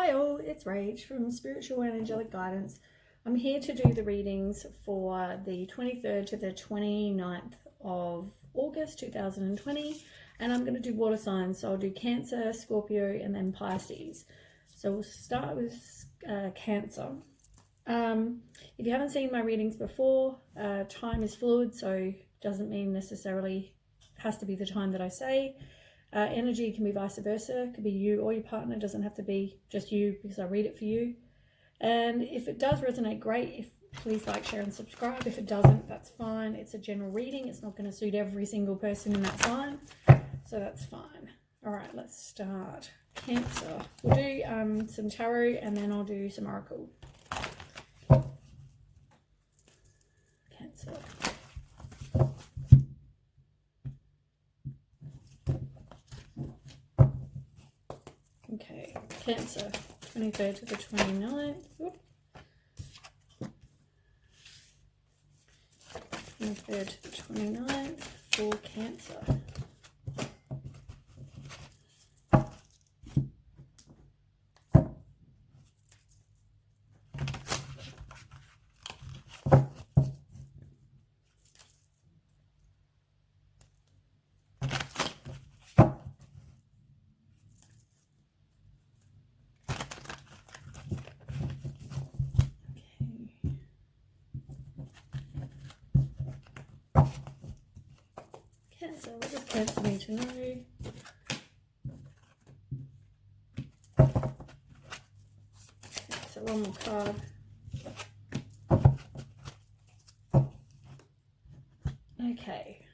Hi all, it's Rach from Spiritual and Angelic Guidance. I'm here to do the readings for the 23rd to the 29th of August 2020, and I'm going to do water signs. So I'll do Cancer, Scorpio, and then Pisces. So we'll start with Cancer. If you haven't seen my readings before, time is fluid, so doesn't mean necessarily has to be the time that I say. Energy can be vice versa. It could be you or your partner. It doesn't have to be just you because I read it for you. And if it does resonate, great. Please like, share, and subscribe. If it doesn't, that's fine. It's a general reading. It's not going to suit every single person in that sign, so that's fine. All right, let's start. Cancer. We'll do some tarot, and then I'll do some oracle. Cancer. Okay, Cancer, 23rd to the 29th. Whoop. 23rd to the 29th for Cancer. Cancer, what does Cancer need to know? Okay, so one more card. Okay.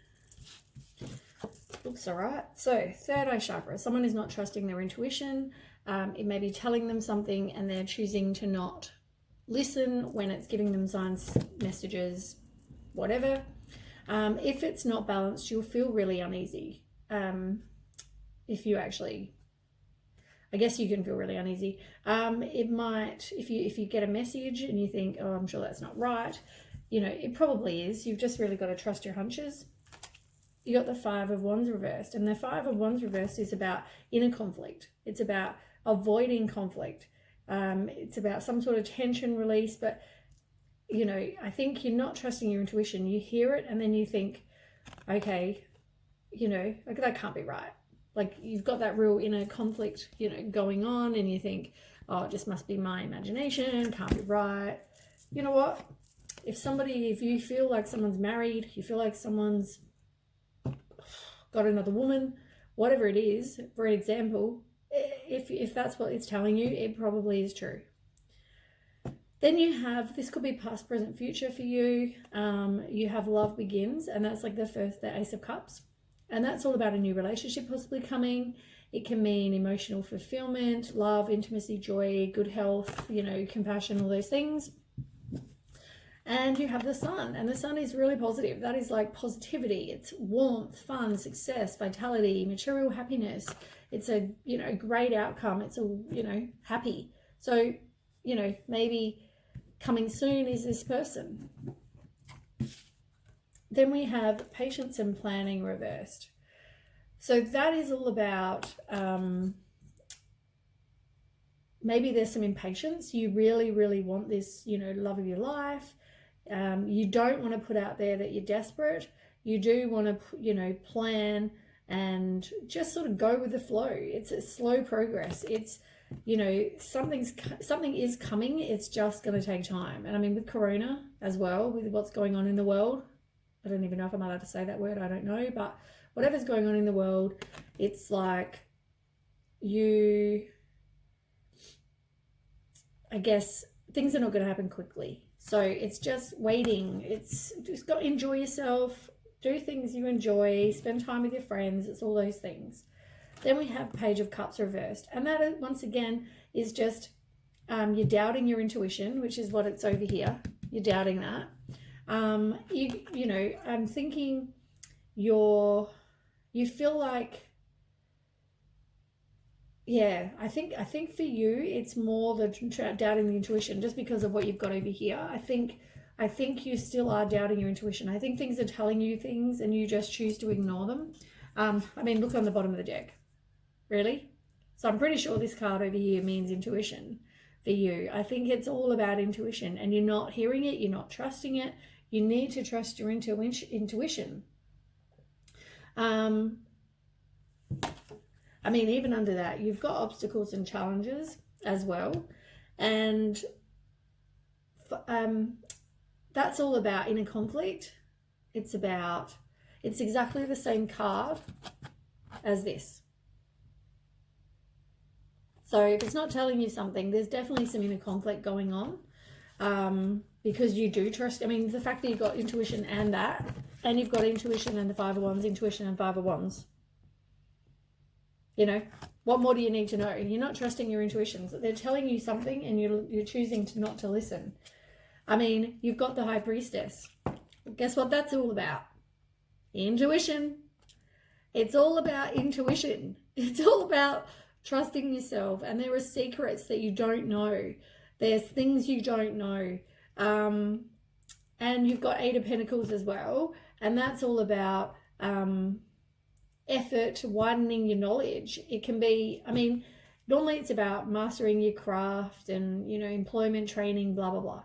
Looks alright. So, third eye chakra. Someone is not trusting their intuition. It may be telling them something and they're choosing to not listen when it's giving them signs, messages, whatever. If it's not balanced, you'll feel really uneasy. If you actually, I guess you can feel really uneasy. It might, if you get a message and you think, oh, I'm sure that's not right, you know, it probably is. You've just really got to trust your hunches. You got the Five of Wands reversed, and the Five of Wands reversed is about inner conflict. It's about avoiding conflict. It's about some sort of tension release, but you know, I think you're not trusting your intuition. You hear it and then you think, okay, you know, like that can't be right. Like you've got that real inner conflict, you know, going on, and you think, oh, it just must be my imagination, can't be right. You know what? If you feel like someone's married, you feel like someone's got another woman, whatever it is, for example, if that's what it's telling you, it probably is true. Then you have, this could be past, present, future for you. You have love begins, and that's like the Ace of Cups. And that's all about a new relationship possibly coming. It can mean emotional fulfillment, love, intimacy, joy, good health, you know, compassion, all those things. And you have the Sun, and the Sun is really positive. That is like positivity. It's warmth, fun, success, vitality, material happiness. It's a, you know, great outcome. It's a, you know, happy. So, you know, maybe coming soon is this person. Then we have patience and planning reversed. So that is all about maybe there's some impatience. You really, really want this, you know, love of your life. You don't want to put out there that you're desperate. You do want to, you know, plan and just sort of go with the flow. It's a slow progress. It's, you know, something is coming. It's just going to take time. And I mean, with Corona as well, with what's going on in the world, I don't even know if I'm allowed to say that word. I don't know, but whatever's going on in the world, it's like I guess things are not going to happen quickly. So it's just waiting. It's just got to enjoy yourself, do things you enjoy, spend time with your friends. It's all those things. Then we have Page of Cups reversed. And that, once again, is just you're doubting your intuition, which is what it's over here. You're doubting that. You know, I'm thinking you feel like, yeah, I think for you, it's more the doubting the intuition just because of what you've got over here. I think you still are doubting your intuition. I think things are telling you things and you just choose to ignore them. I mean, look on the bottom of the deck. Really? So I'm pretty sure this card over here means intuition for you. I think it's all about intuition, and you're not hearing it, you're not trusting it. You need to trust your intuition. I mean, even under that, you've got obstacles and challenges as well. And that's all about inner conflict. It's exactly the same card as this. So if it's not telling you something, there's definitely some inner conflict going on, because you do trust. I mean, the fact that you've got intuition and that, and you've got intuition and the Five of Wands, intuition and Five of Wands. You know, what more do you need to know? You're not trusting your intuitions. They're telling you something and you're choosing not to listen. I mean, you've got the High Priestess. Guess what that's all about? Intuition. It's all about intuition. It's all about trusting yourself. And there are secrets that you don't know. There's things you don't know. And you've got Eight of Pentacles as well. And that's all about effort, widening your knowledge. It can be, I mean, normally it's about mastering your craft and, you know, employment training, blah, blah, blah.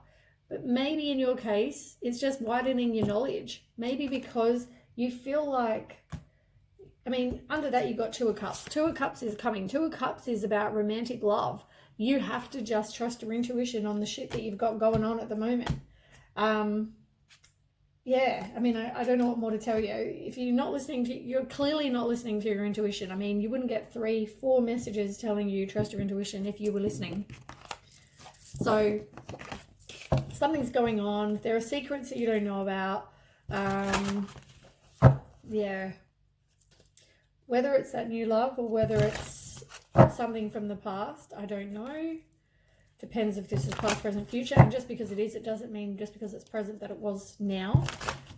But maybe in your case, it's just widening your knowledge. Maybe because you feel like, I mean, under that you've got Two of Cups. Two of Cups is coming. Two of Cups is about romantic love. You have to just trust your intuition on the shit that you've got going on at the moment. Yeah, I mean, I don't know what more to tell you. If you're not listening to, you're clearly not listening to your intuition. I mean, you wouldn't get 3, 4 messages telling you trust your intuition if you were listening. So something's going on. There are secrets that you don't know about. Yeah. Whether it's that new love or whether it's something from the past, I don't know. Depends if this is past, present, future. And just because it is, it doesn't mean just because it's present that it was now.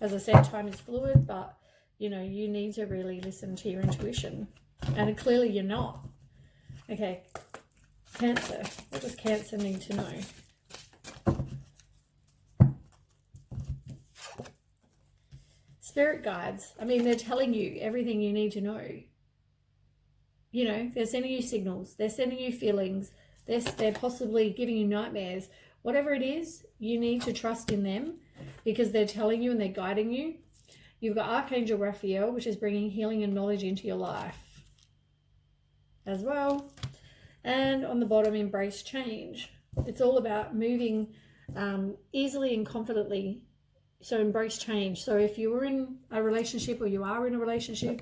As I said, time is fluid, but, you know, you need to really listen to your intuition. And clearly you're not. Okay, Cancer. What does Cancer need to know? Spirit guides. I mean, they're telling you everything you need to know. You know, they're sending you signals. They're sending you feelings. They're possibly giving you nightmares. Whatever it is, you need to trust in them because they're telling you and they're guiding you. You've got Archangel Raphael, which is bringing healing and knowledge into your life as well. And on the bottom, embrace change. It's all about moving easily and confidently. So embrace change. So if you were in a relationship or you are in a relationship,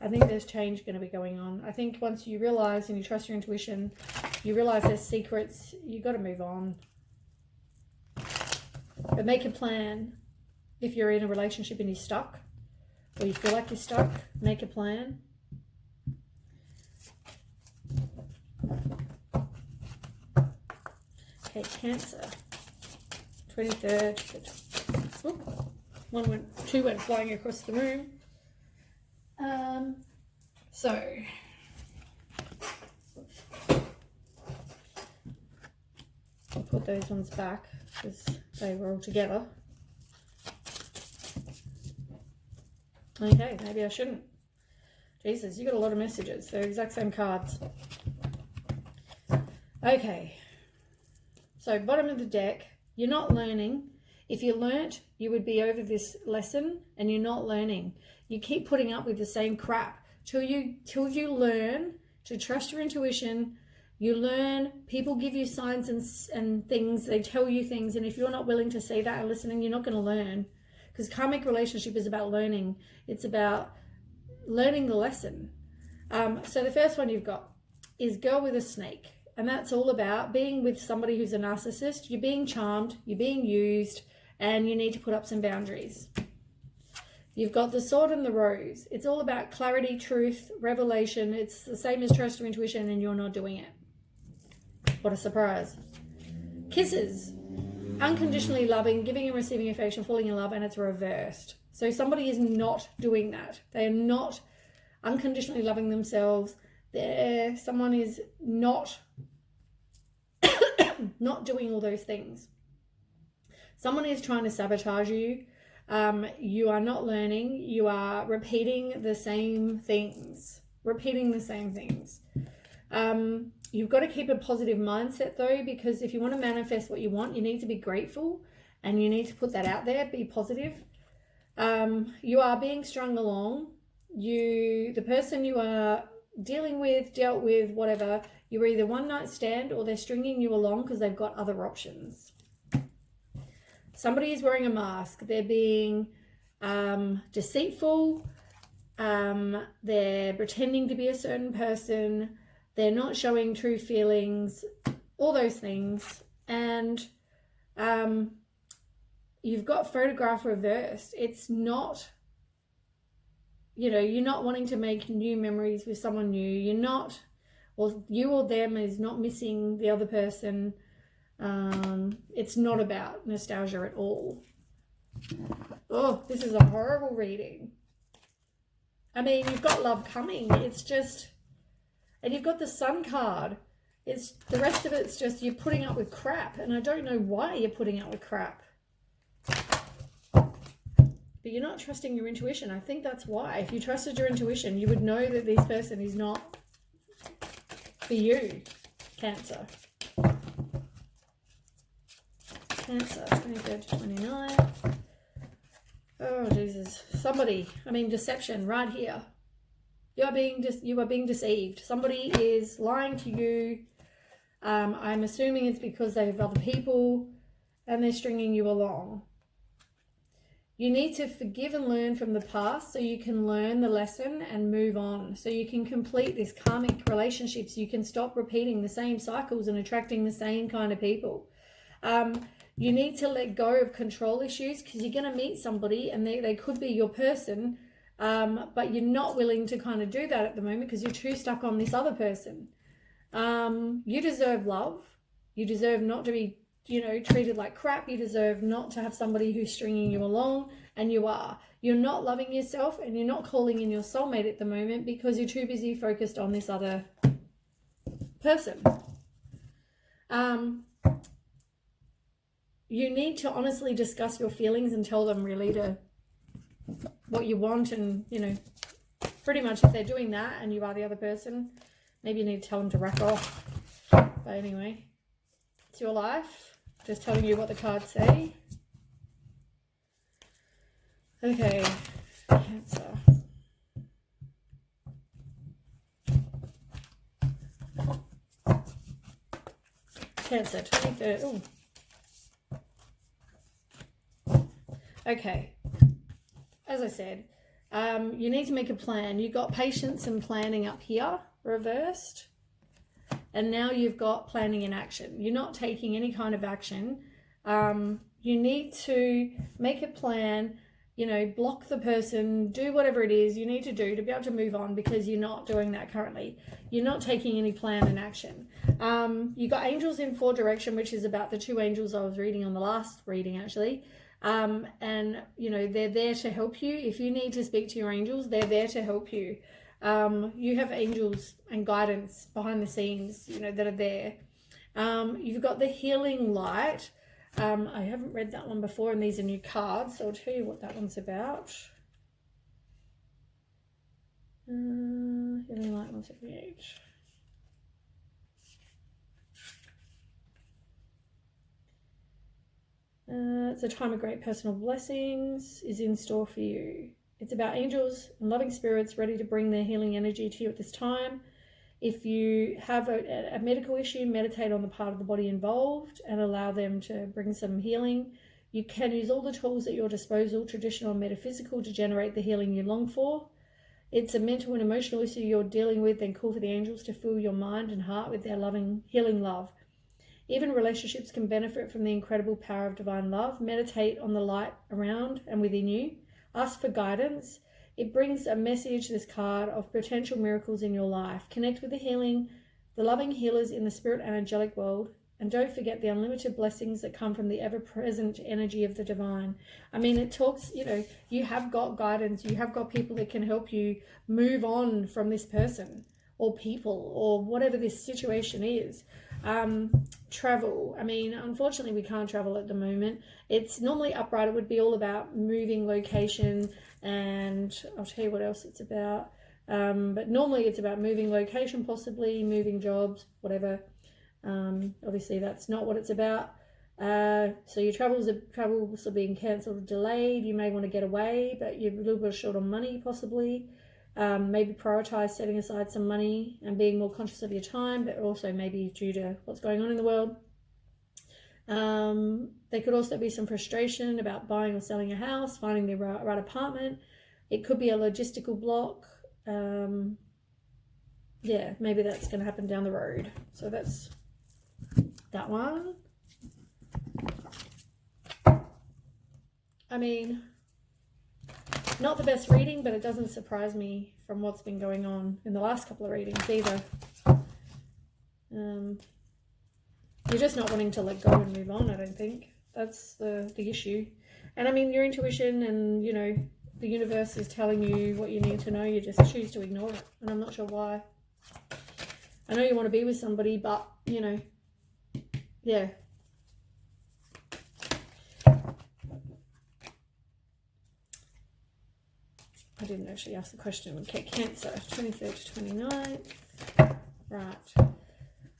I think there's change going to be going on. I think once you realize and you trust your intuition, you realize there's secrets, you got to move on. But make a plan. If you're in a relationship and you're stuck, or you feel like you're stuck, make a plan. Okay, Cancer. 23rd. Ooh, two went flying across the room. So I'll put those ones back because they were all together. Okay, maybe I shouldn't. Jesus, you got a lot of messages. They're exact same cards. Okay. So bottom of the deck, you're not learning. If you learnt, you would be over this lesson and you're not learning. You keep putting up with the same crap till you learn to trust your intuition. You learn, people give you signs and things, they tell you things, and if you're not willing to see that and listening, you're not going to learn. Because karmic relationship is about learning. It's about learning the lesson. So the first one you've got is Girl with a Snake. And that's all about being with somebody who's a narcissist. You're being charmed, you're being used, and you need to put up some boundaries. You've got the Sword and the Rose. It's all about clarity, truth, revelation. It's the same as trust your intuition and you're not doing it. What a surprise. Kisses. Unconditionally loving, giving and receiving affection, falling in love, and it's reversed. So somebody is not doing that. They are not unconditionally loving themselves. Someone is not doing all those things. Someone is trying to sabotage you. You are not learning. You are repeating the same things. You've got to keep a positive mindset though, because if you want to manifest what you want, you need to be grateful and you need to put that out there, be positive. You are being strung along. The person you are dealing with, dealt with, whatever, you're either one night stand or they're stringing you along because they've got other options. Somebody is wearing a mask. They're being deceitful. They're pretending to be a certain person. They're not showing true feelings, all those things. And you've got photograph reversed. It's not, you're not wanting to make new memories with someone new. You're not, or you or them is not missing the other person. It's not about nostalgia at all. Oh, this is a horrible reading. I mean, you've got love coming. It's just, and you've got the Sun card. It's the rest of it's just you're putting up with crap, and I don't know why you're putting up with crap. But you're not trusting your intuition. I think that's why. If you trusted your intuition, you would know that this person is not for you. Cancer. Cancer, 23rd to 29th. Oh, Jesus. Somebody, deception right here. You are being deceived. Somebody is lying to you. I'm assuming it's because they have other people and they're stringing you along. You need to forgive and learn from the past so you can learn the lesson and move on. So you can complete this karmic relationships. You can stop repeating the same cycles and attracting the same kind of people. You need to let go of control issues because you're going to meet somebody and they could be your person, but you're not willing to kind of do that at the moment because you're too stuck on this other person. You deserve love. You deserve not to be, treated like crap. You deserve not to have somebody who's stringing you along, and you are. You're not loving yourself and you're not calling in your soulmate at the moment because you're too busy focused on this other person. You need to honestly discuss your feelings and tell them really what you want, and pretty much if they're doing that and you are the other person, maybe you need to tell them to rack off. But anyway, it's your life. Just telling you what the cards say. Okay, Cancer. Cancer, 23rd. Ooh. Okay, as I said, you need to make a plan. You've got patience and planning up here, reversed. And now you've got planning and action. You're not taking any kind of action. You need to make a plan, block the person, do whatever it is you need to do to be able to move on, because you're not doing that currently. You're not taking any plan and action. You got angels in 4 direction, which is about the 2 angels I was reading on the last reading, actually. And they're there to help you. If you need to speak to your angels, they're there to help you. You have angels and guidance behind the scenes, that are there. You've got the healing light. I haven't read that one before, and these are new cards, so I'll tell you what that one's about. Healing light 178. It's a time of great personal blessings is in store for you. It's about angels and loving spirits ready to bring their healing energy to you at this time. If you have a medical issue, meditate on the part of the body involved and allow them to bring some healing. You can use all the tools at your disposal, traditional and metaphysical, to generate the healing you long for. It's a mental and emotional issue you're dealing with, then call for the angels to fill your mind and heart with their loving, healing love. Even relationships can benefit from the incredible power of divine love. Meditate on the light around and within you. Ask for guidance. It brings a message, this card, of potential miracles in your life. Connect with the loving healers in the spirit and angelic world. And don't forget the unlimited blessings that come from the ever-present energy of the divine. It talks, you have got guidance. You have got people that can help you move on from this person or people or whatever this situation is. Travel. Unfortunately, we can't travel at the moment. It's normally upright. It would be all about moving location, and I'll tell you what else it's about. But normally it's about moving location, possibly moving jobs, whatever. Obviously that's not what it's about. So your travels are being cancelled or delayed. You may want to get away, but you're a little bit short on money possibly. Maybe prioritize setting aside some money and being more conscious of your time, but also maybe due to what's going on in the world. There could also be some frustration about buying or selling a house, finding the right apartment. It could be a logistical block. Yeah, maybe that's going to happen down the road. So that's that one. I mean, not the best reading, but it doesn't surprise me from what's been going on in the last couple of readings either. You're just not wanting to let go and move on, I don't think. That's the issue. And I mean, your intuition and, you know, the universe is telling you what you need to know. You just choose to ignore it. And I'm not sure why. I know you want to be with somebody, but, you know, yeah. I didn't actually ask the question. Okay, Cancer, 23rd to 29th. Right.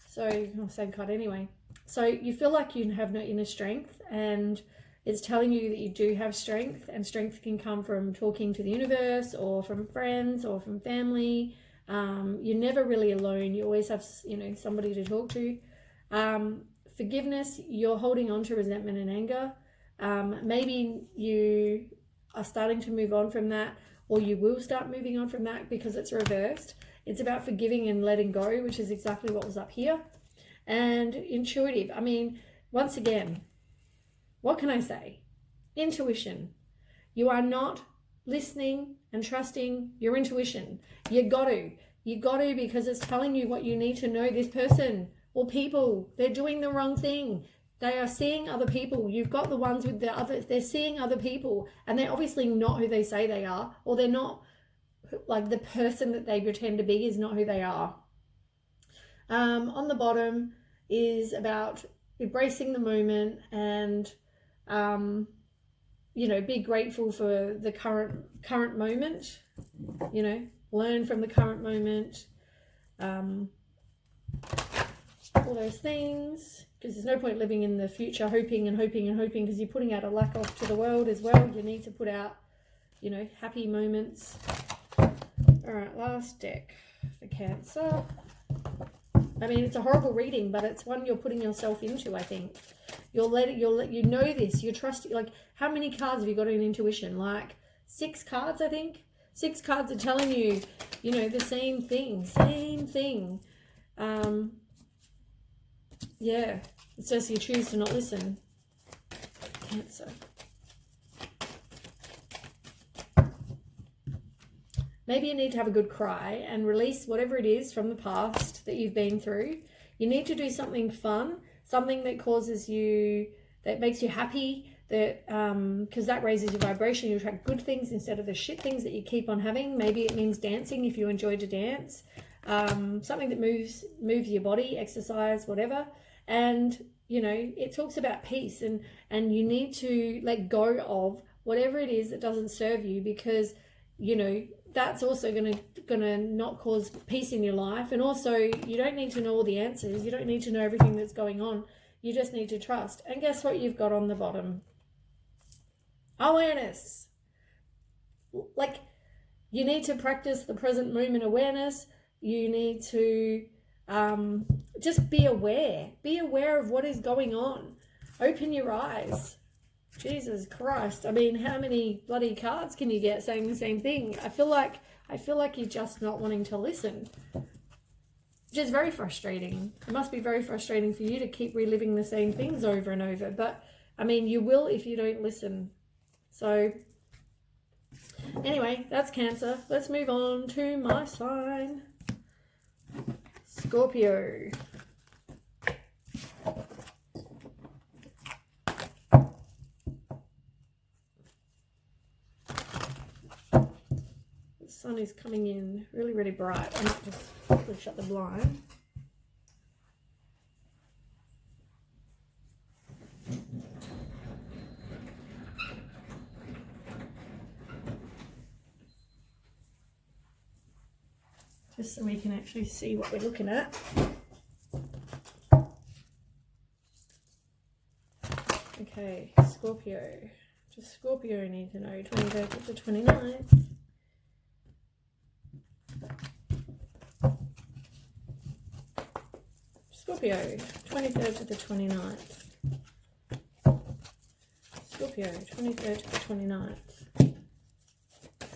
So, same card anyway. So you feel like you have no inner strength, and it's telling you that you do have strength, and strength can come from talking to the universe or from friends or from family. You're never really alone. You always have, you know, somebody to talk to. Forgiveness, you're holding on to resentment and anger. Maybe you are starting to move on from that, or you will start moving on from that because it's reversed. It's about forgiving and letting go, which is exactly what was up here. And intuitive. I mean, once again, what can I say? Intuition. You are not listening and trusting your intuition. You got to because it's telling you what you need to know. This person or people, they're doing the wrong thing. They are seeing other people. You've got the ones with the others. They're seeing other people, and they're obviously not who they say they are, or they're not, like, the person that they pretend to be is not who they are. On the bottom is about embracing the moment and, you know, be grateful for the current moment, you know, learn from the current moment, all those things, because there's no point living in the future hoping and hoping and hoping, because you're putting out a lack off to the world as well. You need to put out, you know, happy moments. All right, last deck for Cancer. I mean, it's a horrible reading, but it's one you're putting yourself into, I think. You know this, you trust, like, how many cards have you got in intuition? Like 6 cards, I think. 6 cards are telling you, you know, the same thing. Yeah, it's just you choose to not listen. Cancer. Maybe you need to have a good cry and release whatever it is from the past that you've been through. You need to do something fun, something that causes you, that makes you happy, that because that raises your vibration. You attract good things instead of the shit things that you keep on having. Maybe it means dancing if you enjoy to dance. Something that moves your body, exercise, whatever. And, you know, it talks about peace, and you need to let go of whatever it is that doesn't serve you, because, you know, that's also gonna not cause peace in your life. And also, you don't need to know all the answers. You don't need to know everything that's going on. You just need to trust. And guess what you've got on the bottom? Awareness. Like, you need to practice the present moment awareness. You need to just be aware. Be aware of what is going on. Open your eyes. Jesus Christ. I mean, how many bloody cards can you get saying the same thing? I feel like you're just not wanting to listen, which is very frustrating. It must be very frustrating for you to keep reliving the same things over and over. But, I mean, you will if you don't listen. So, anyway, that's Cancer. Let's move on to my sign. Scorpio. The sun is coming in really, really bright. I might just quickly shut the blind. just so we can actually see what we're looking at. Okay, Scorpio. Does Scorpio need to know 23rd to the 29th? Scorpio, 23rd to the 29th. Scorpio, 23rd to the 29th.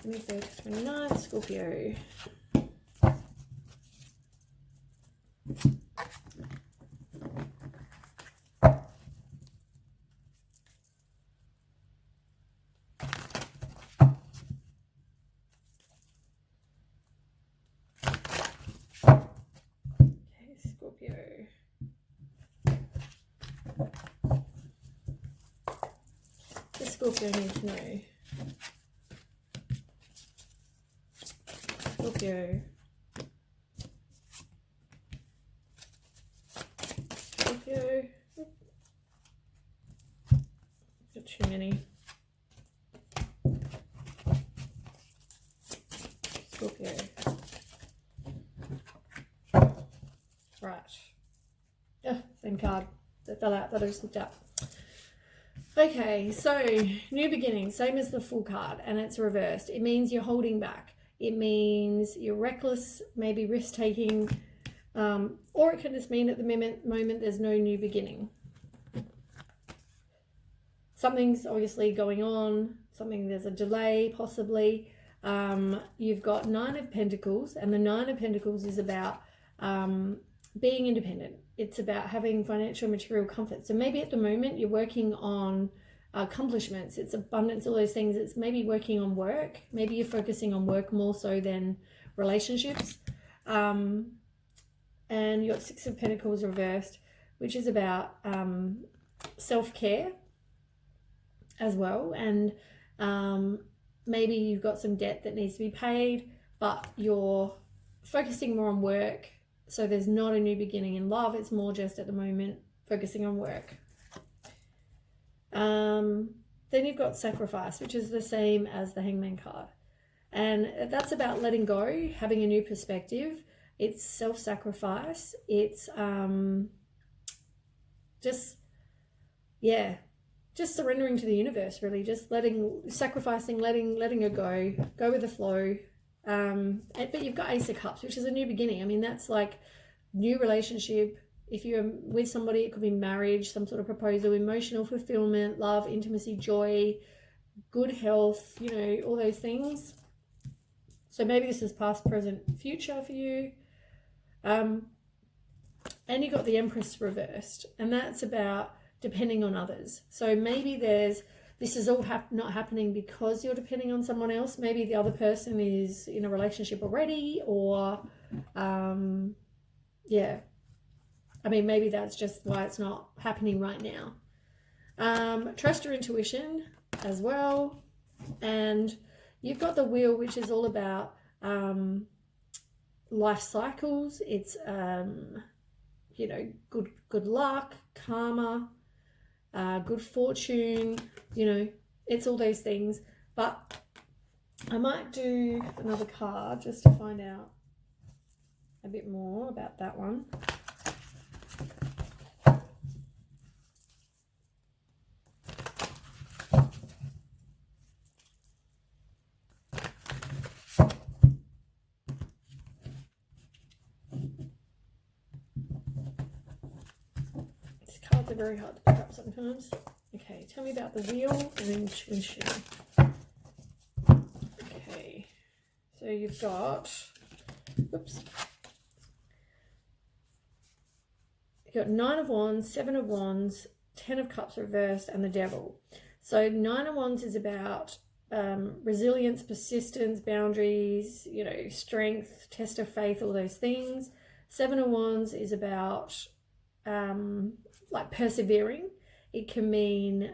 23rd to 29th, Scorpio. Scorpio need to know. Scorpio. Scorpio. Got too many. Scorpio. Right. Oh, same card that fell out that I just looked up. Okay, so new beginning, same as the Full card, and it's reversed. It means you're holding back. It means you're reckless, maybe risk-taking, or it can just mean at the moment there's no new beginning. Something's obviously going on, there's a delay possibly. You've got 9 of Pentacles, and the 9 of Pentacles is about being independent. It's about having financial and material comfort. So maybe at the moment you're working on accomplishments, it's abundance, all those things. It's maybe working on work. Maybe you're focusing on work more so than relationships. And you've got 6 of Pentacles reversed, which is about self-care as well. And maybe you've got some debt that needs to be paid, but you're focusing more on work. So there's not a new beginning in love. It's more just at the moment focusing on work. Then you've got Sacrifice, which is the same as the Hangman card. And that's about letting go, having a new perspective. It's self-sacrifice. It's just surrendering to the universe, really. Just sacrificing, letting it go with the flow. But you've got Ace of Cups, which is a new beginning. I mean, that's like new relationship. If you're with somebody, it could be marriage, some sort of proposal, emotional fulfillment, love, intimacy, joy, good health, you know, all those things. So maybe this is past, present, future for you. And you got the Empress reversed, and that's about depending on others. So maybe this is all not happening because you're depending on someone else. Maybe the other person is in a relationship already, or I mean, maybe that's just why it's not happening right now. Trust your intuition as well. And you've got the Wheel, which is all about life cycles. It's you know, good luck, karma, good fortune, you know, it's all those things. But I might do another card just to find out a bit more about that one. These cards are very hard to pick up sometimes. Okay, tell me about the Wheel and intuition. Okay, so you've got, oops, you've got 9 of Wands, 7 of Wands, 10 of Cups reversed, and the Devil. So 9 of Wands is about resilience, persistence, boundaries, you know, strength, test of faith, all those things. 7 of Wands is about like persevering. It can mean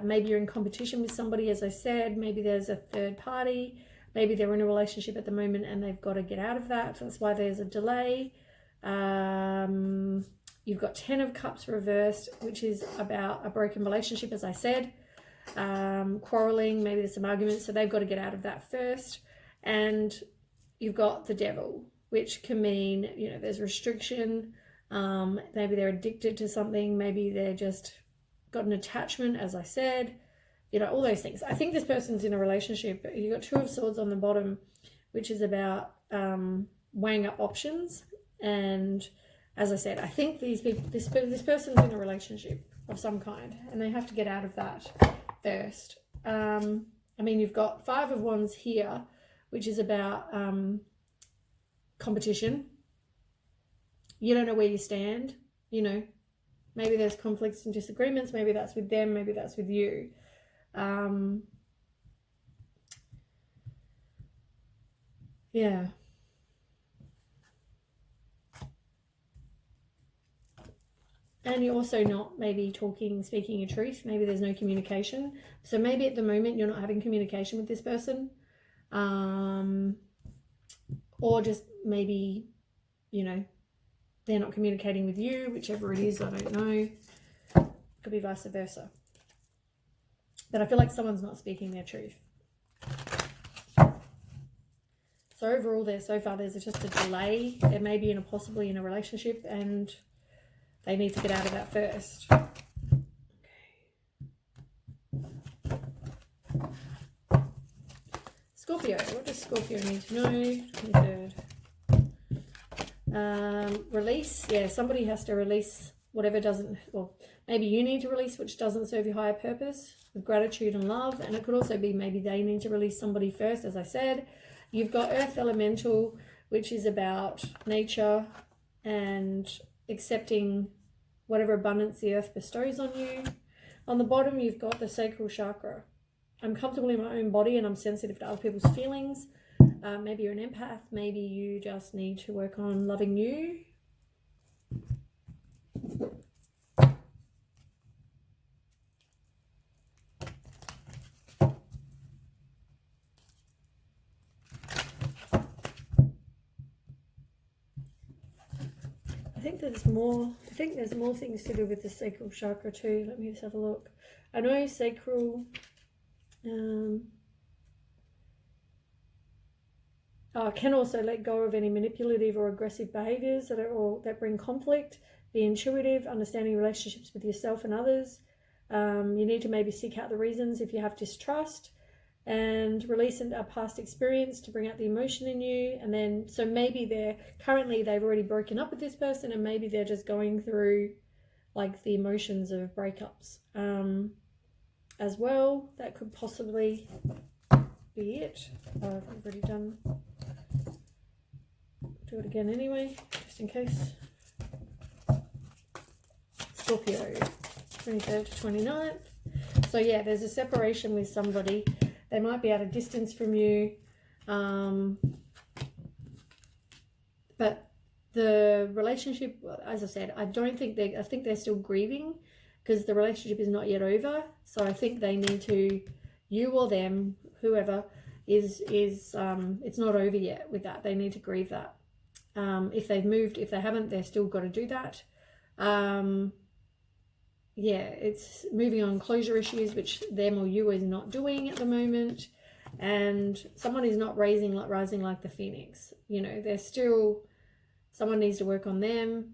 maybe you're in competition with somebody, as I said. Maybe there's a third party. Maybe they're in a relationship at the moment and they've got to get out of that. That's why there's a delay. You've got 10 of Cups reversed, which is about a broken relationship, as I said. Quarreling, maybe there's some arguments, so they've got to get out of that first. And you've got the Devil. which can mean, you know, there's restriction. Maybe they're addicted to something. Maybe they're just got an attachment, as I said, you know, all those things. I think this person's in a relationship. You've got 2 of Swords on the bottom, which is about weighing up options. And as I said, I think these people, this person's in a relationship of some kind, and they have to get out of that first. I mean, you've got 5 of Wands here, which is about competition. You don't know where you stand, you know. Maybe there's conflicts and disagreements. Maybe that's with them. Maybe that's with you. Yeah. And you're also not maybe speaking your truth. Maybe there's no communication. So maybe at the moment you're not having communication with this person. Or just maybe, you know, they're not communicating with you, whichever it is, I don't know. Could be vice versa. But I feel like someone's not speaking their truth. So overall so far there's just a delay. They may be possibly in a relationship, and they need to get out of that first. Okay. Scorpio. What does Scorpio need to know? 23rd. Release. Yeah, somebody has to release whatever doesn't, well, maybe you need to release which doesn't serve your higher purpose with gratitude and love. And it could also be maybe they need to release somebody first, as I said. You've got Earth Elemental, which is about nature and accepting whatever abundance the earth bestows on you. On the bottom, you've got the sacral chakra. I'm comfortable in my own body and I'm sensitive to other people's feelings. Maybe you're an empath. Maybe you just need to work on loving you. I think there's more things to do with the sacral chakra too. Let me just have a look. I know sacral. Can also let go of any manipulative or aggressive behaviors that bring conflict. Be intuitive, understanding relationships with yourself and others. You need to maybe seek out the reasons if you have distrust, and release a past experience to bring out the emotion in you. And then, so maybe they've already broken up with this person, and maybe they're just going through like the emotions of breakups as well. That could possibly be it. I've already done. Do it again anyway, just in case. Scorpio, 23rd to 29th. So yeah, there's a separation with somebody. They might be at a distance from you. But the relationship, as I said, I think they're still grieving because the relationship is not yet over. So I think they need to, you or them, whoever, it's not over yet with that. They need to grieve that. If they've moved, if they haven't, they've still got to do that. Yeah, it's moving on, closure issues, which them or you is not doing at the moment. And someone is not rising like the phoenix. You know, they're still, someone needs to work on them.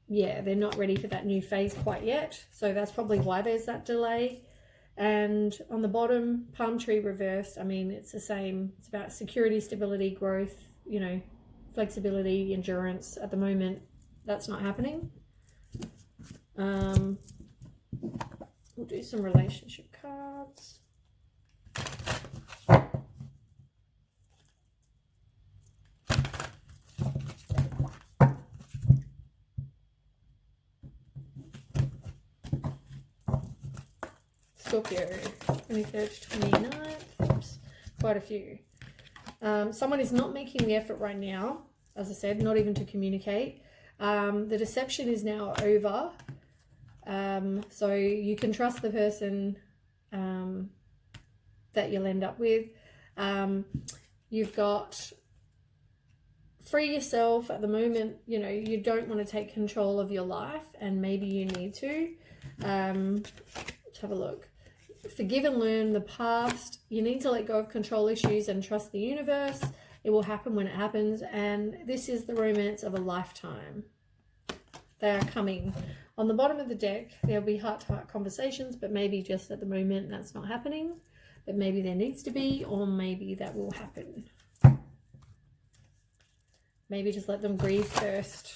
Yeah, they're not ready for that new phase quite yet. So that's probably why there's that delay. And on the bottom, palm tree reversed. I mean, it's the same. It's about security, stability, growth, you know, flexibility, endurance. At the moment, that's not happening. We'll do some relationship cards. Scorpio, 23rd to 29th. Oops, quite a few. Someone is not making the effort right now, as I said, not even to communicate. The deception is now over. So you can trust the person that you'll end up with. You've got free yourself at the moment. You know, you don't want to take control of your life, and maybe you need to. Let's have a look. Forgive and learn the past. You need to let go of control issues and trust the universe. It will happen when it happens, and this is the romance of a lifetime. They are coming. On the bottom of the deck, there'll be heart-to-heart conversations, but maybe just at the moment that's not happening. But maybe there needs to be, or maybe that will happen. Maybe just let them grieve first.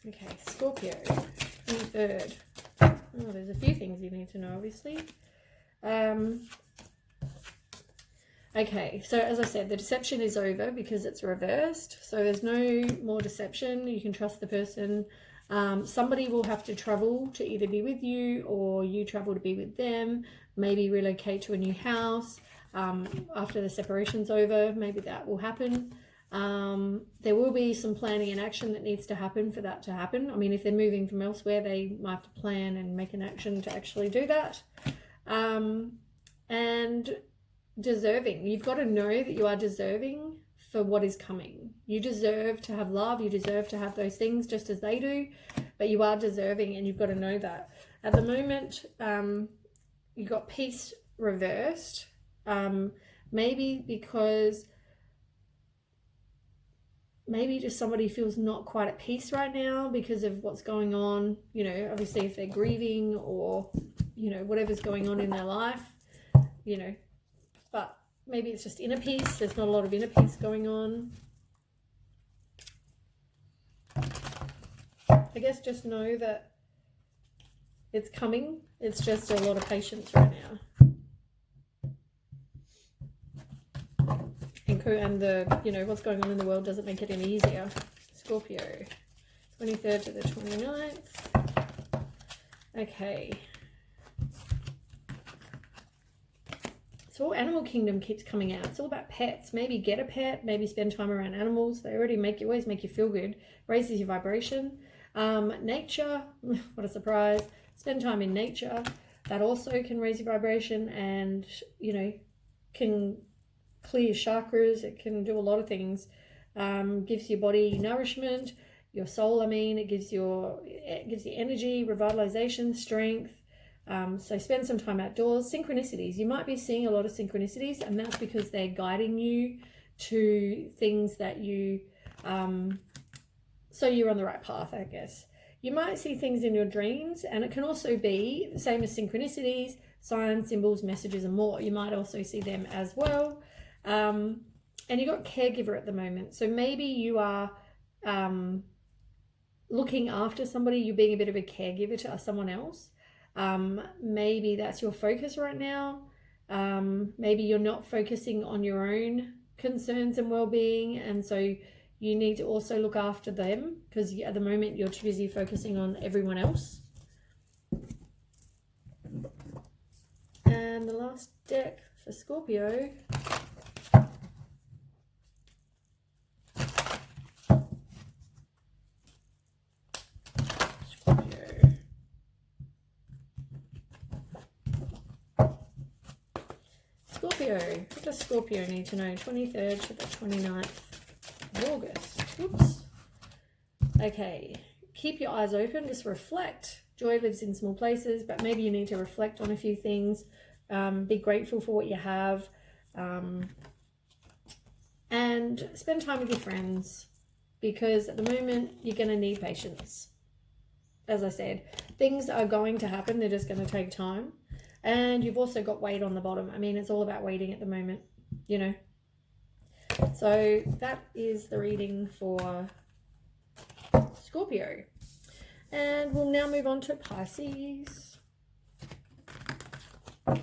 Okay, Scorpio, 23rd. Oh, there's a few things you need to know, obviously. Okay, so as I said, the deception is over because it's reversed. So there's no more deception. You can trust the person. Somebody will have to travel to either be with you or you travel to be with them. Maybe relocate to a new house after the separation's over. Maybe that will happen. There will be some planning and action that needs to happen for that to happen. I mean, if they're moving from elsewhere, they might have to plan and make an action to actually do that. And deserving. You've got to know that you are deserving for what is coming. You deserve to have love. You deserve to have those things just as they do, but you are deserving, and you've got to know that. At the moment, you've got peace reversed. Maybe because maybe just somebody feels not quite at peace right now because of what's going on, you know, obviously if they're grieving or, you know, whatever's going on in their life, you know, but maybe it's just inner peace. There's not a lot of inner peace going on. I guess just know that it's coming. It's just a lot of patience right now. And the, you know, what's going on in the world doesn't make it any easier. Scorpio, 23rd to the 29th. Okay. So Animal Kingdom keeps coming out. It's all about pets. Maybe get a pet. Maybe spend time around animals. They already always make you feel good. Raises your vibration. Nature. What a surprise. Spend time in nature. That also can raise your vibration and, you know, can clear chakras. It can do a lot of things. Gives your body nourishment, your soul. I mean, it gives you energy, revitalization, strength. So spend some time outdoors. Synchronicities. You might be seeing a lot of synchronicities, and that's because they're guiding you to things that you, so you're on the right path, I guess. You might see things in your dreams, and it can also be the same as synchronicities, signs, symbols, messages, and more. You might also see them as well. And you've got caregiver at the moment. So maybe you are looking after somebody. You're being a bit of a caregiver to someone else. Maybe that's your focus right now. Maybe you're not focusing on your own concerns and well-being, and so you need to also look after them because at the moment you're too busy focusing on everyone else. And the last deck for Scorpio. What does Scorpio need to know? 23rd to the 29th of August. Oops. Okay. Keep your eyes open. Just reflect. Joy lives in small places, but maybe you need to reflect on a few things. Be grateful for what you have. And spend time with your friends, because at the moment you're going to need patience. As I said, things are going to happen. They're just going to take time. And you've also got weight on the bottom. I mean, it's all about waiting at the moment, you know. So that is the reading for Scorpio. And we'll now move on to Pisces. But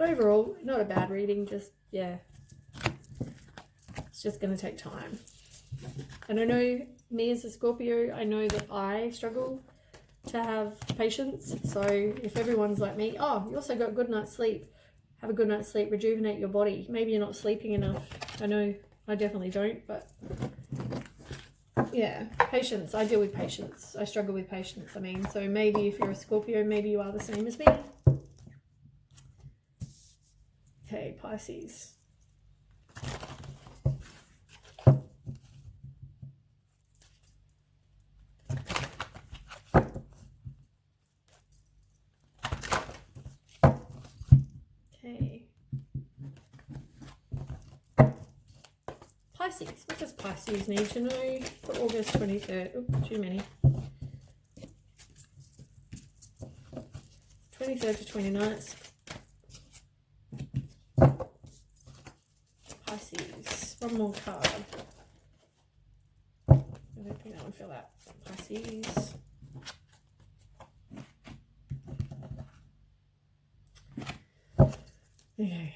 overall, not a bad reading, just, yeah. It's just going to take time. And I know me as a Scorpio, I know that I struggle to have patience. So if everyone's like me, oh, you also got a good night's sleep. Have a good night's sleep, rejuvenate your body. Maybe you're not sleeping enough. I know I definitely don't, but yeah, patience. I deal with patience. I struggle with patience. I mean, so maybe if you're a Scorpio, maybe you are the same as me. Okay, Pisces. Pisces. What does Pisces need to know for August 23rd? Oops, too many. 23rd to 29th. Pisces. One more card. I don't think that would fill out. Pisces. Okay.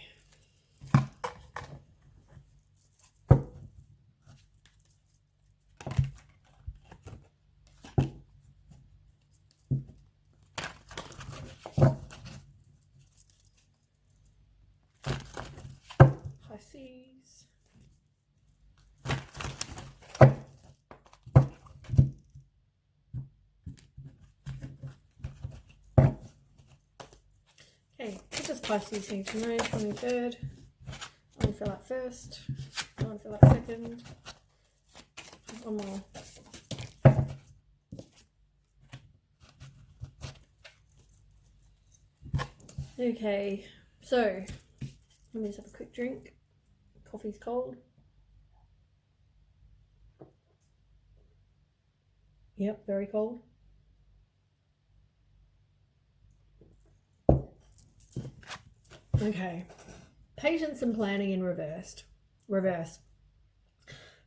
Pisces. Okay, what does Pisces need to know? 23rd. I want to fill out first. I want to fill out second. One more. Okay, so let me just have a quick drink. Coffee's cold. Yep, very cold. Okay, patience and planning in reverse.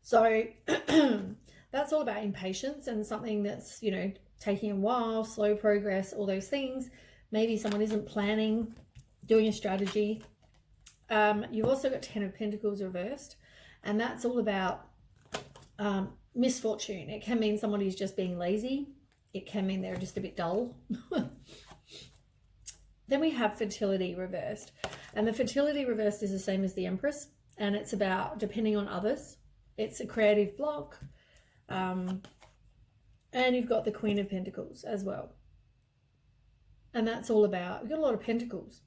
So that's all about impatience and something that's, you know, taking a while, slow progress, all those things. Maybe someone isn't planning, doing a strategy. You've also got 10 of Pentacles reversed, and that's all about misfortune. It can mean somebody's just being lazy. It can mean they're just a bit dull. Then we have fertility reversed, and the fertility reversed is the same as the Empress, and it's about depending on others. It's a creative block, and you've got the Queen of Pentacles as well, and that's all about, we've got a lot of Pentacles.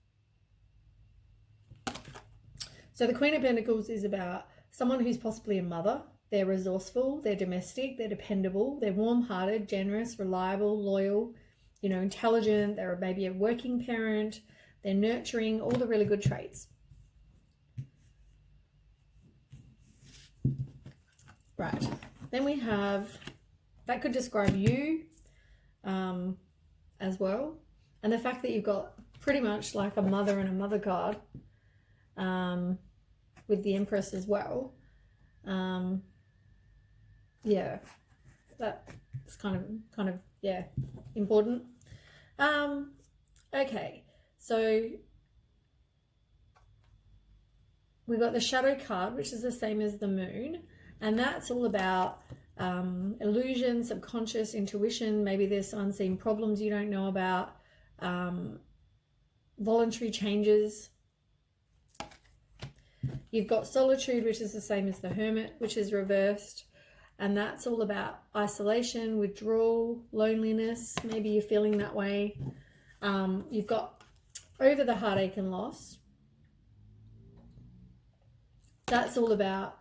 So the Queen of Pentacles is about someone who's possibly a mother. They're resourceful, they're domestic, they're dependable, they're warm-hearted, generous, reliable, loyal, you know, intelligent, they're maybe a working parent, they're nurturing, all the really good traits. Right. Then we have, that could describe you as well. And the fact that you've got pretty much like a mother and a mother card with the Empress as well. Yeah, that's kind of, yeah, important. Okay, so we've got the Shadow card, which is the same as the Moon, and that's all about illusion, subconscious, intuition. Maybe there's some unseen problems you don't know about, voluntary changes. You've got Solitude, which is the same as the Hermit, which is reversed. And that's all about isolation, withdrawal, loneliness. Maybe you're feeling that way. You've got Over the Heartache and Loss. That's all about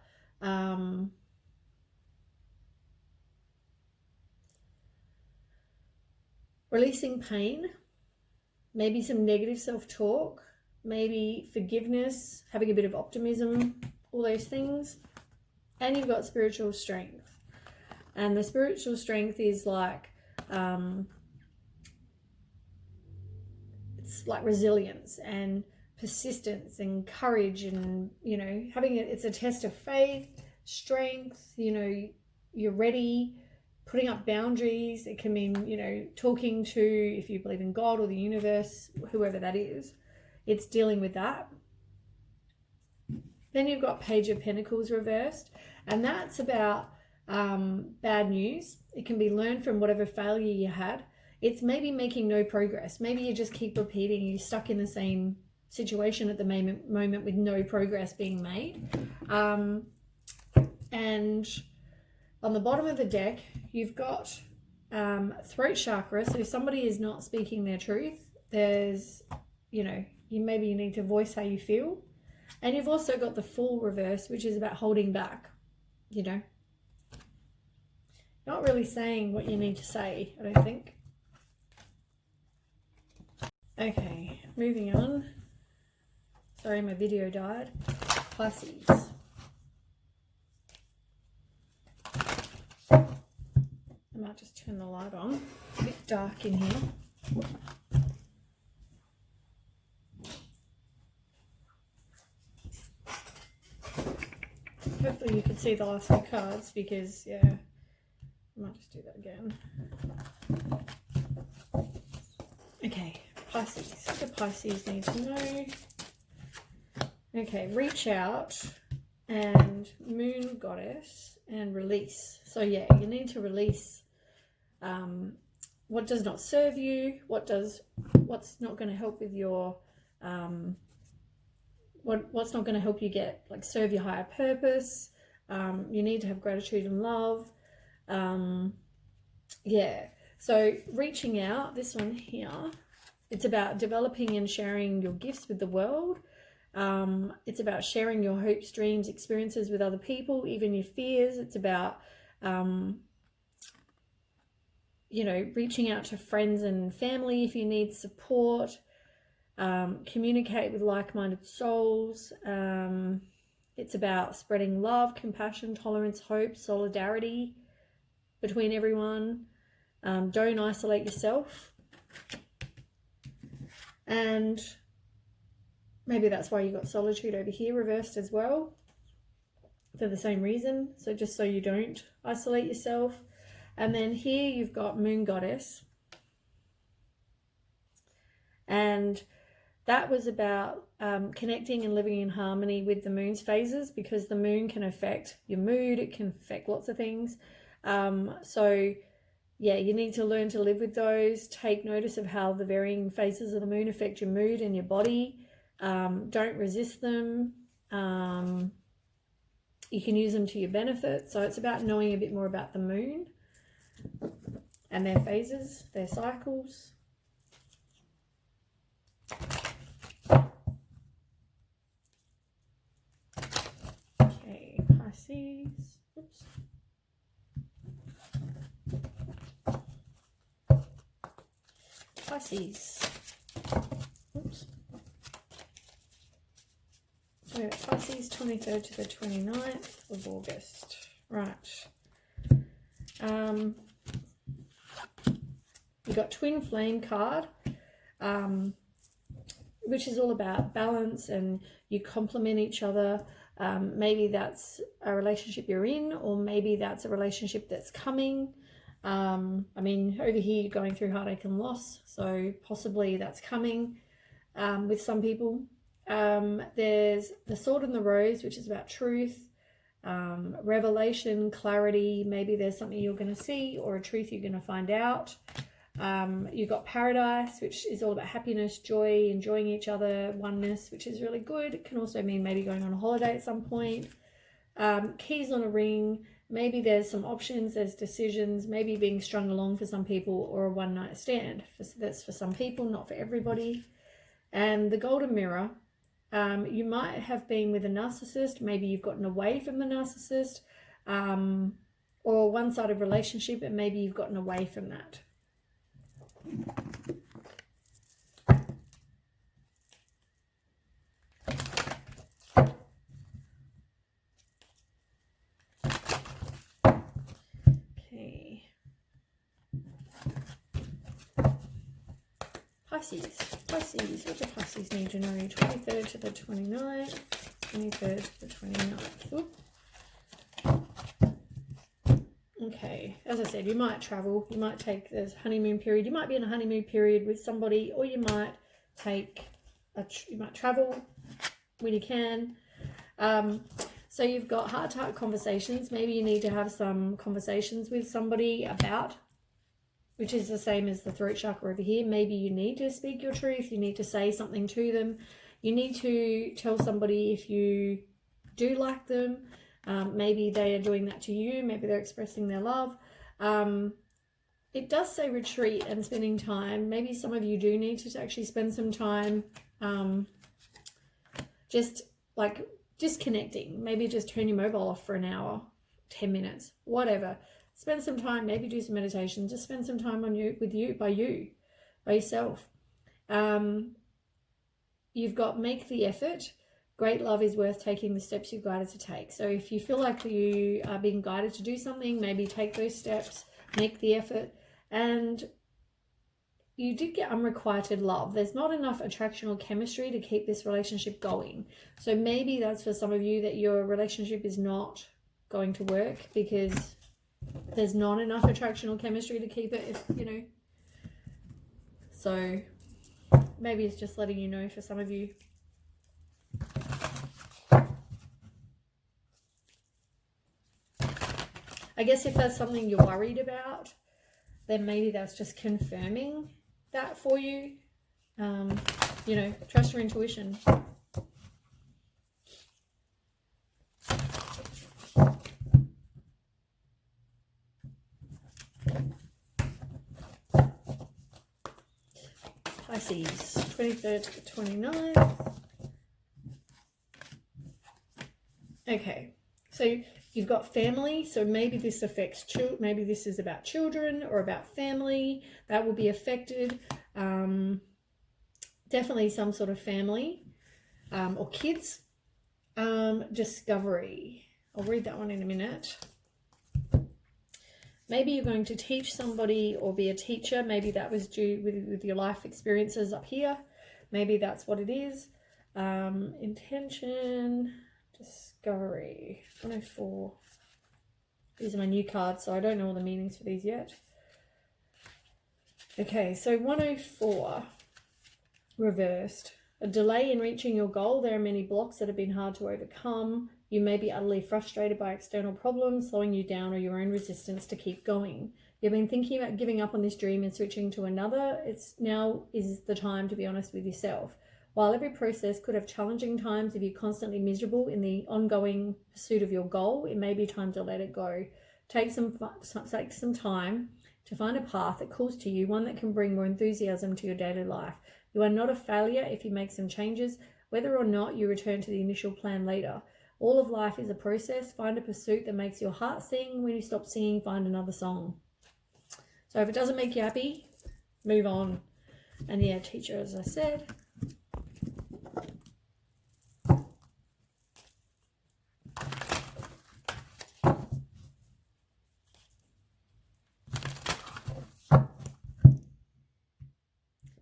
releasing pain, maybe some negative self-talk, maybe forgiveness, having a bit of optimism, all those things. And you've got spiritual strength. And the spiritual strength is like, it's like resilience and persistence and courage and, you know, having it, it's a test of faith, strength, you know, you're ready, putting up boundaries. It can mean, you know, talking to, if you believe in God or the universe, whoever that is, it's dealing with that. Then you've got Page of Pentacles reversed, and that's about bad news. It can be learned from whatever failure you had. It's maybe making no progress. Maybe you just keep repeating, you're stuck in the same situation at the moment with no progress being made. And on the bottom of the deck, you've got throat chakra. So if somebody is not speaking their truth, there's, you know, you need to voice how you feel. And you've also got the Fool reverse, which is about holding back, you know. Not really saying what you need to say, I don't think. Okay, moving on. Sorry, my video died. Pisces. might just turn the light on. It's a bit dark in here. Hopefully you can see the last few cards, because, yeah, I might just do that again. Okay, Pisces. What do Pisces need to know? Okay, reach out and Moon Goddess and release. So yeah, you need to release what does not serve you, what's not going to help with your what's not going to help you get, like, serve your higher purpose. You need to have gratitude and love. Yeah, so reaching out, this one here, it's about developing and sharing your gifts with the world. It's about sharing your hopes, dreams, experiences with other people, even your fears. It's about you know, reaching out to friends and family if you need support. Communicate with like-minded souls. It's about spreading love, compassion, tolerance, hope, solidarity between everyone. Don't isolate yourself. And maybe that's why you got solitude over here reversed as well, for the same reason. So just so you don't isolate yourself. And then here you've got Moon Goddess. And that was about connecting and living in harmony with the moon's phases, because the moon can affect your mood. It can affect lots of things. So yeah, you need to learn to live with those. Take notice of how the varying phases of the moon affect your mood and your body. Don't resist them. You can use them to your benefit. So it's about knowing a bit more about the moon and their phases, their cycles. Okay, Pisces. Oops. Pisces. Oops. So Pisces, 23rd to the 29th of August. Right. You got Twin Flame card, which is all about balance, and you complement each other. Maybe that's a relationship you're in, or maybe that's a relationship that's coming. I mean, over here you're going through heartache and loss, so possibly that's coming with some people. There's the Sword and the Rose, which is about truth, revelation, clarity. Maybe there's something you're going to see, or a truth you're going to find out. You've got Paradise, which is all about happiness, joy, enjoying each other, oneness, which is really good. It can also mean maybe going on a holiday at some point. Keys on a ring. Maybe there's some options, there's decisions, maybe being strung along for some people, or a one-night stand. That's for some people, not for everybody. And the Golden Mirror. You might have been with a narcissist. Maybe you've gotten away from the narcissist, or a one-sided relationship, and maybe you've gotten away from that. Okay. Pisces. Pisces. What do Pisces need to know? 23rd to the 29th. 23rd to the 29th. Oop. Okay, as I said, you might travel, you might take this honeymoon period, you might be in a honeymoon period with somebody, or you might take you might travel when you can. So you've got heart-to-heart conversations. Maybe you need to have some conversations with somebody about, which is the same as the throat chakra over here. Maybe you need to speak your truth, you need to say something to them, you need to tell somebody if you do like them. Maybe they are doing that to you. Maybe they're expressing their love. It does say retreat and spending time. Maybe some of you do need to actually spend some time just like disconnecting. Maybe just turn your mobile off for an hour, 10 minutes, whatever. Spend some time, maybe do some meditation. Just spend some time by yourself. You've got make the effort. Great love is worth taking the steps you're guided to take. So if you feel like you are being guided to do something, maybe take those steps. make the effort, and you did get unrequited love. There's not enough attraction or chemistry to keep this relationship going. So maybe that's for some of you, that your relationship is not going to work because there's not enough attraction or chemistry to keep it, if, you know. So maybe it's just letting you know for some of you. I guess if that's something you're worried about, then maybe that's just confirming that for you. You know, trust your intuition. Pisces, 23rd to the 29th. Okay, so you've got family, so maybe this affects children. Maybe this is about children or about family that will be affected. Definitely some sort of family or kids. Discovery. I'll read that one in a minute. Maybe you're going to teach somebody or be a teacher. Maybe that was due with your life experiences up here. Maybe that's what it is. Intention, discovery, 104. These are my new cards, so I don't know all the meanings for these yet. Okay, so 104, reversed. A delay in reaching your goal. There are many blocks that have been hard to overcome. You may be utterly frustrated by external problems, slowing you down, or your own resistance to keep going. You've been thinking about giving up on this dream and switching to another. Now is the time to be honest with yourself. While every process could have challenging times, if you're constantly miserable in the ongoing pursuit of your goal, it may be time to let it go. Take some time to find a path that calls to you, one that can bring more enthusiasm to your daily life. You are not a failure if you make some changes, whether or not you return to the initial plan later. All of life is a process. Find a pursuit that makes your heart sing. When you stop singing, find another song. So if it doesn't make you happy, move on. And yeah, teacher, as I said.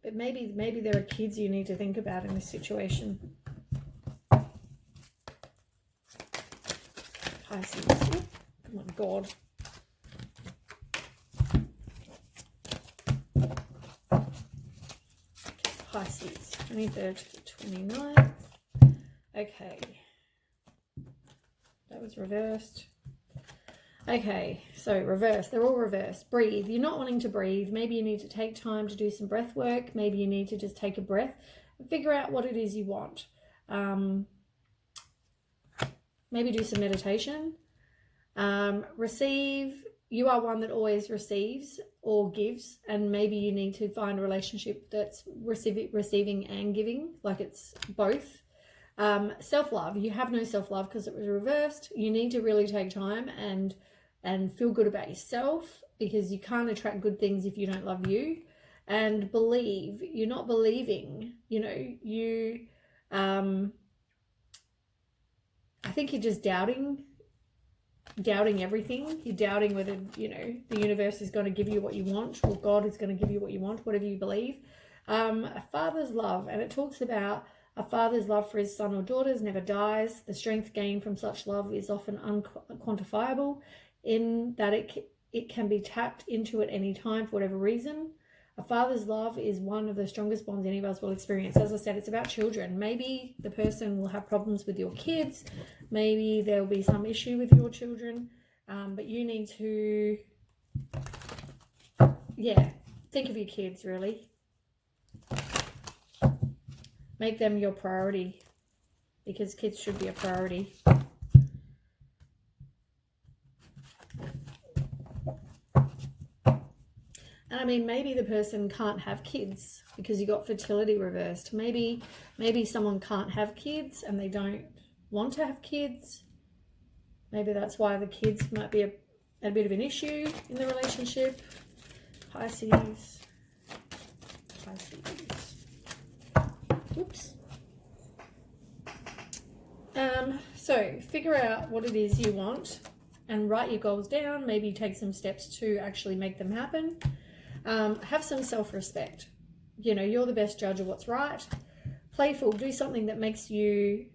But maybe there are kids you need to think about in this situation. Pisces. Oh my God. Pisces, 23rd to 29th. Okay. That was reversed. Okay, so reverse. They're all reversed. Breathe. You're not wanting to breathe. Maybe you need to take time to do some breath work. Maybe you need to just take a breath and figure out what it is you want. Maybe do some meditation. Receive. You are one that always receives or gives, and maybe you need to find a relationship that's receiving and giving, like it's both. Self-love. You have no self-love because it was reversed. You need to really take time and feel good about yourself, because you can't attract good things if you don't love you. And believe. You're not believing. You know, I think you're just doubting everything. You're doubting whether, you know, the universe is going to give you what you want, or God is going to give you what you want, whatever you believe. A father's love, and it talks about a father's love for his son or daughters never dies. The strength gained from such love is often unquantifiable, in that it can be tapped into at any time for whatever reason. A father's love is one of the strongest bonds any of us will experience. As I said, it's about children. Maybe the person will have problems with your kids. Maybe there will be some issue with your children. But you need to, think of your kids, really. Make them your priority, because kids should be a priority. And I mean, maybe the person can't have kids because you got fertility reversed. Maybe someone can't have kids and they don't want to have kids. Maybe that's why the kids might be a bit of an issue in the relationship. Pisces. Oops. So figure out what it is you want and write your goals down. Maybe take some steps to actually make them happen. Have some self-respect. You know, you're the best judge of what's right. Playful, do something that makes you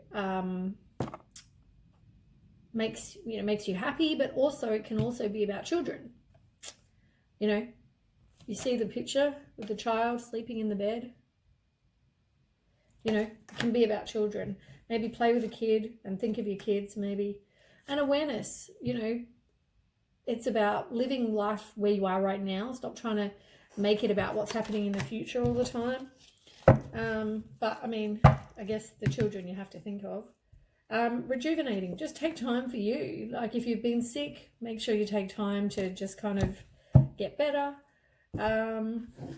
makes you happy, but also it can also be about children. You know, you see the picture with the child sleeping in the bed. You know, it can be about children. Maybe play with a kid and think of your kids, maybe. And awareness, you know, it's about living life where you are right now. Stop trying to make it about what's happening in the future all the time. But I mean, I guess the children you have to think of. Rejuvenating, just take time for you. Like if you've been sick, make sure you take time to just kind of get better.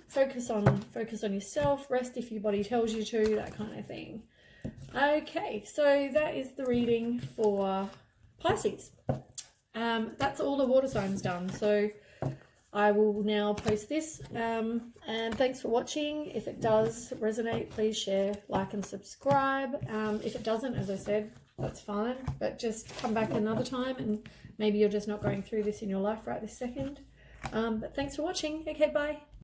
Focus on yourself, rest if your body tells you to, that kind of thing. Okay, so that is the reading for Pisces. That's all the water signs done. So I will now post this, and thanks for watching. If it does resonate, please share, like and subscribe. If it doesn't, as I said, that's fine, but just come back another time, and maybe you're just not going through this in your life right this second. But thanks for watching. Okay, bye.